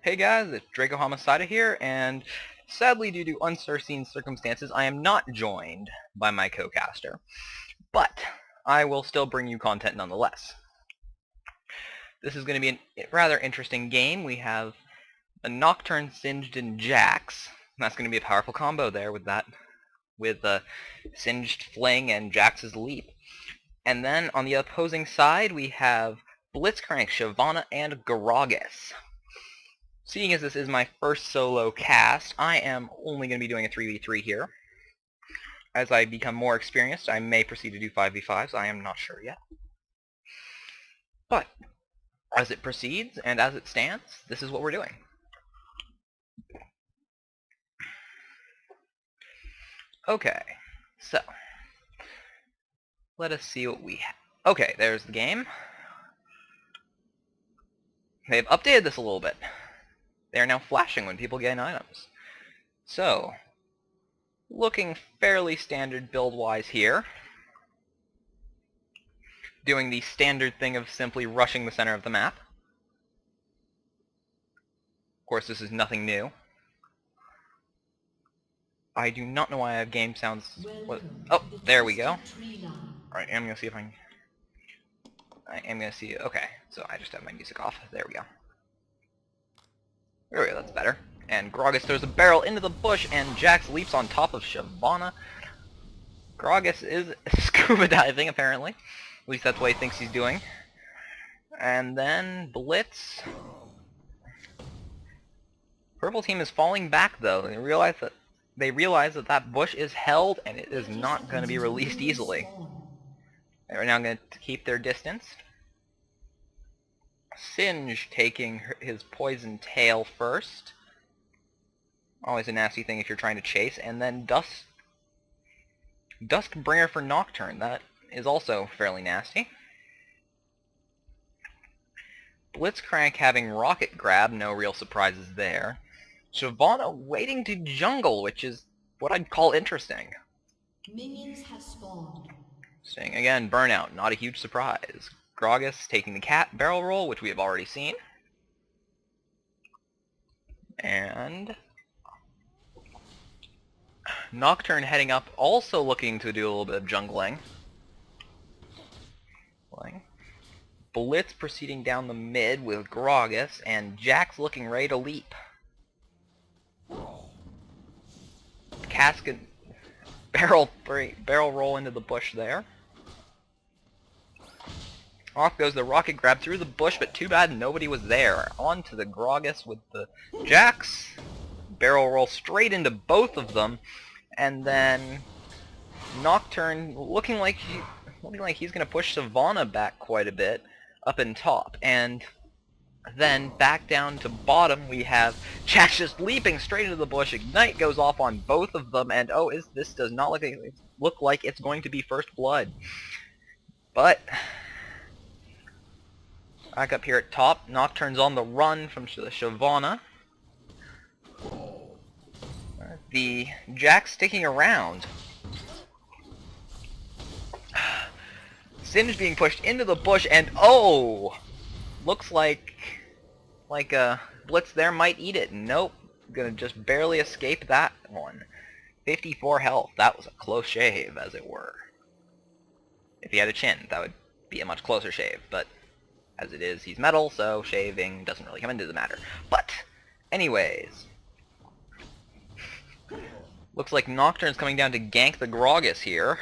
Hey guys, it's DracoHomicida here, and sadly due to unforeseen circumstances, I am not joined by my co-caster, but I will still bring you content nonetheless. This is going to be a rather interesting game. We have a Nocturne, Singed, and Jax. That's going to be a powerful combo there with that, with Singed Fling and Jax's Leap. And then on the opposing side, we have Blitzcrank, Shyvana, and Gragas. Seeing as this is my first solo cast, I am only going to be doing a 3v3 here. As I become more experienced, I may proceed to do 5v5s. I am not sure yet. But as it proceeds, and as it stands, this is what we're doing. Okay, so let us see what we have. Okay, there's the game. They've updated this a little bit. They are now flashing when people gain items. So, looking fairly standard build-wise here. Doing the standard thing of simply rushing the center of the map. Of course, this is nothing new. I do not know why I have game sounds... What? Oh, there we go. Alright, I'm going to see if I am going to see... Okay, so I just have my music off. There we go. There we go, that's better. And Gragas throws a barrel into the bush, and Jax leaps on top of Shyvana. Gragas is scuba diving, apparently. At least that's what he thinks he's doing. And then Blitz. Purple team is falling back, though. They realize that that bush is held, and it is not going to be released easily. They're now going to keep their distance. Singe taking his poison tail first. Always a nasty thing if you're trying to chase. And then Duskbringer for Nocturne. That is also fairly nasty. Blitzcrank having Rocket Grab. No real surprises there. Shyvana waiting to jungle, which is what I'd call interesting. Minions have spawned. Saying again, Burnout. Not a huge surprise. Gragas taking the cat barrel roll, which we have already seen. And Nocturne heading up, also looking to do a little bit of jungling. Blitz proceeding down the mid with Gragas, and Jax looking ready to leap. Cascade barrel roll into the bush there. Off goes the Rocket Grab through the bush, but too bad nobody was there. On to the Gragas with the Jax. Barrel roll straight into both of them. And then Nocturne looking like he's going to push Shyvana back quite a bit up in top. And then back down to bottom we have Jax just leaping straight into the bush. Ignite goes off on both of them. And oh, this does not look like it's going to be first blood. But back up here at top, Nocturne's on the run from Shyvana. The Jax sticking around. Singe being pushed into the bush, and oh! Looks like Blitz there might eat it. Nope. Gonna just barely escape that one. 54 health. That was a close shave, as it were. If he had a chin, that would be a much closer shave, but as it is, he's metal, so shaving doesn't really come into the matter. But, anyways. Looks like Nocturne's coming down to gank the Gragas here.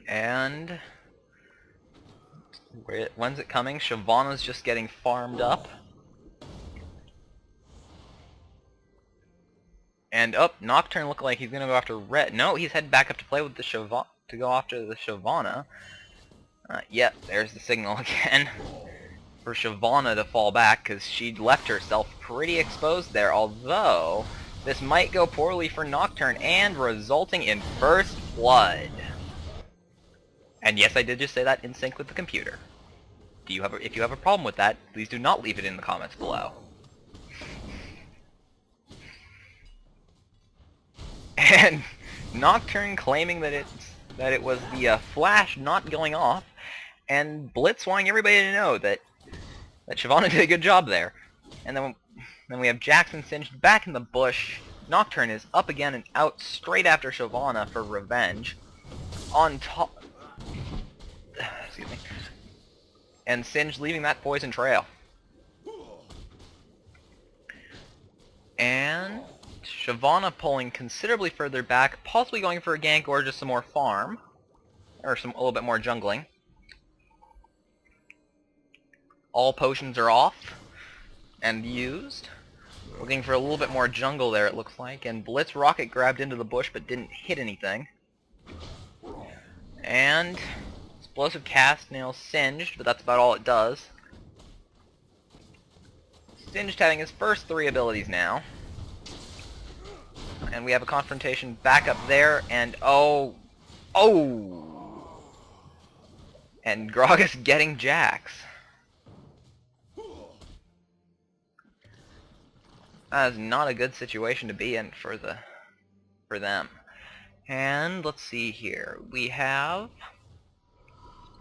And when's it coming? Shyvana's just getting farmed up. And Nocturne looked like he's gonna go after Red. No, he's headed back up to play with the go after the Shyvana. Yep, there's the signal again for Shyvana to fall back, because she'd left herself pretty exposed there. Although this might go poorly for Nocturne and resulting in first blood. And yes, I did just say that in sync with the computer. If you have a problem with that, please do not leave it in the comments below. And Nocturne claiming that it's that it was the flash not going off, and Blitz wanting everybody to know that Shyvana did a good job there. And then we have Jackson singed back in the bush. Nocturne is up again and out straight after Shyvana for revenge. On top... Excuse me. And Singed leaving that poison trail. And Shyvana pulling considerably further back, possibly going for a gank or just some more farm. Or a little bit more jungling. All potions are off and used. Looking for a little bit more jungle there, it looks like. And Blitz rocket grabbed into the bush but didn't hit anything. And explosive cast nails Singed, but that's about all it does. Singed having his first 3 abilities now. And we have a confrontation back up there, and oh! And Gragas getting Jax. That is not a good situation to be in for them. And let's see here. We have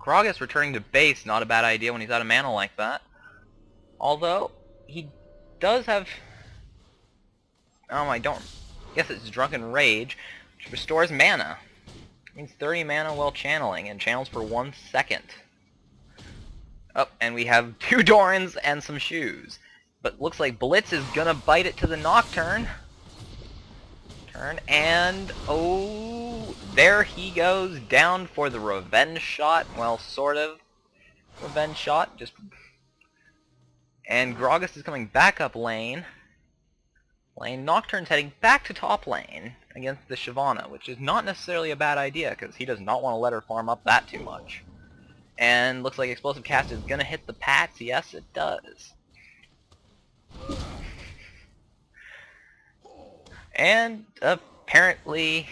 Gragas returning to base, not a bad idea when he's out of mana like that. Although he does have I guess it's Drunken Rage, which restores mana. It means 30 mana while channeling, and channels for 1 second. Oh, and we have 2 Dorans and some shoes. But looks like Blitz is gonna bite it to the Nocturne. And oh, there he goes down for the revenge shot. Well, sort of revenge shot. And Gragas is coming back up lane. Nocturne's heading back to top lane against the Shyvana, which is not necessarily a bad idea because he does not want to let her farm up that too much. And looks like Explosive Cast is gonna hit the Pats. Yes, it does. And apparently,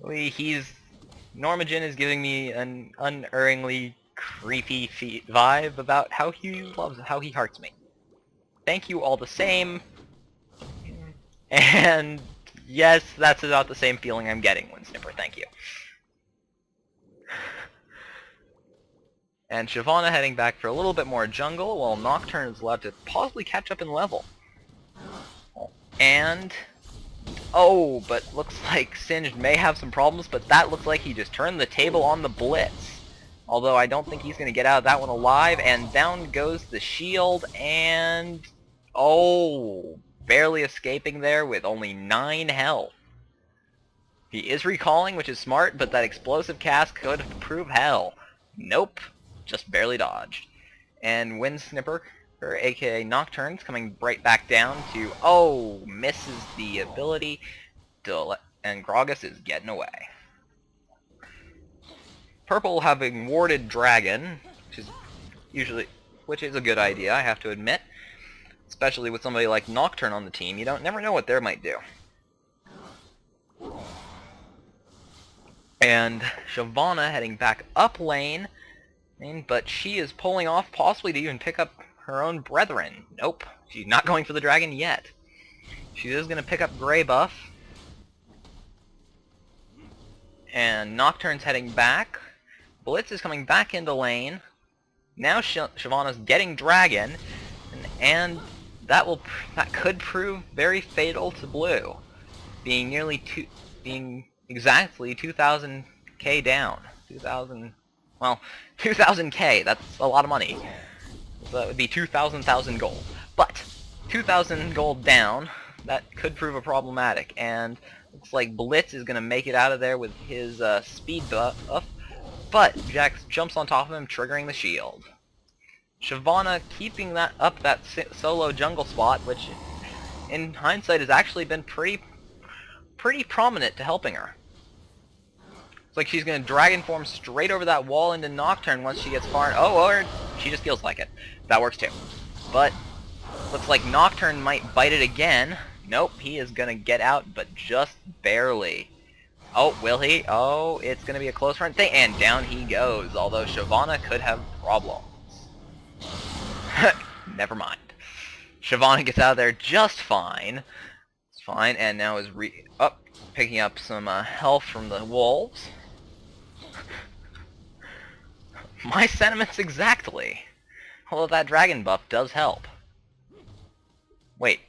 Normagen is giving me an unerringly creepy vibe about how he hearts me. Thank you all the same. And yes, that's about the same feeling I'm getting when Snipper. Thank you. And Shyvana heading back for a little bit more jungle, while Nocturne is allowed to possibly catch up in level. And oh, but looks like Singed may have some problems, but that looks like he just turned the table on the Blitz. Although I don't think he's going to get out of that one alive, and down goes the shield, and oh, barely escaping there with only 9 health. He is recalling, which is smart, but that explosive cast could prove hell. Nope, just barely dodged. And Wind Snipper, or aka Nocturne's coming right back down to, oh, misses the ability, and Gragas is getting away. Purple having warded Dragon, which is a good idea, I have to admit. Especially with somebody like Nocturne on the team, you never know what they might do. And Shyvana heading back up lane, but she is pulling off possibly to even pick up her own brethren. Nope, she's not going for the dragon yet. She is going to pick up Grey Buff. And Nocturne's heading back. Blitz is coming back into lane. Now Shyvana's getting dragon, and that could prove very fatal to blue, being exactly 2,000k down. 2,000k. That's a lot of money. So that would be 2,000 gold. But 2,000 gold down, that could prove problematic. And looks like Blitz is gonna make it out of there with his speed buff. But Jax jumps on top of him, triggering the shield. Shyvana keeping that solo jungle spot, which in hindsight has actually been pretty prominent to helping her. It's like she's going to dragon form straight over that wall into Nocturne once she gets far. Oh, or she just feels like it. That works too. But looks like Nocturne might bite it again. Nope, he is going to get out, but just barely. Oh, will he? Oh, it's going to be a close run thing, and down he goes, although Shyvana could have problems. Never mind. Shyvana gets out of there just fine. fine, and now is picking up some health from the wolves. My sentiments exactly. Although that dragon buff does help. Wait,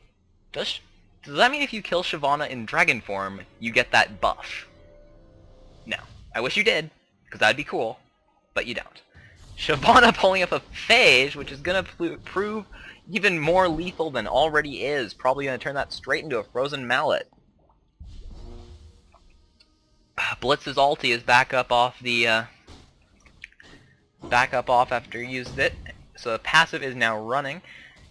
does that mean if you kill Shyvana in dragon form, you get that buff? No. I wish you did, because that'd be cool, but you don't. Shyvana pulling up a phage, which is going to prove even more lethal than already is. Probably going to turn that straight into a frozen mallet. Blitz's ulti is back up off after he used it, so the passive is now running.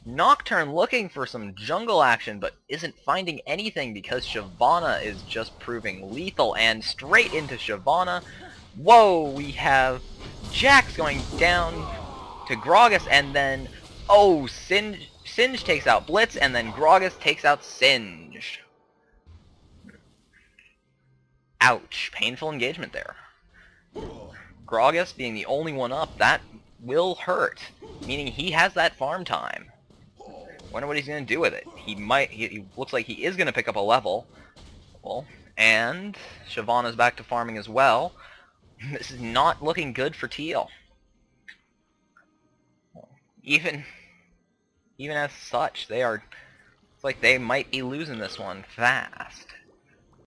Nocturne looking for some jungle action, but isn't finding anything because Shyvana is just proving lethal, and straight into Shyvana. Whoa, we have Jax going down to Gragas, and then, oh, Singe takes out Blitz, and then Gragas takes out Singe. Ouch, painful engagement there. Gragas being the only one up, that will hurt, meaning he has that farm time. Wonder what he's going to do with it. He looks like he is going to pick up a level. Well, and Shyvana's back to farming as well. This is not looking good for Teal. Even as such, it's like they might be losing this one fast.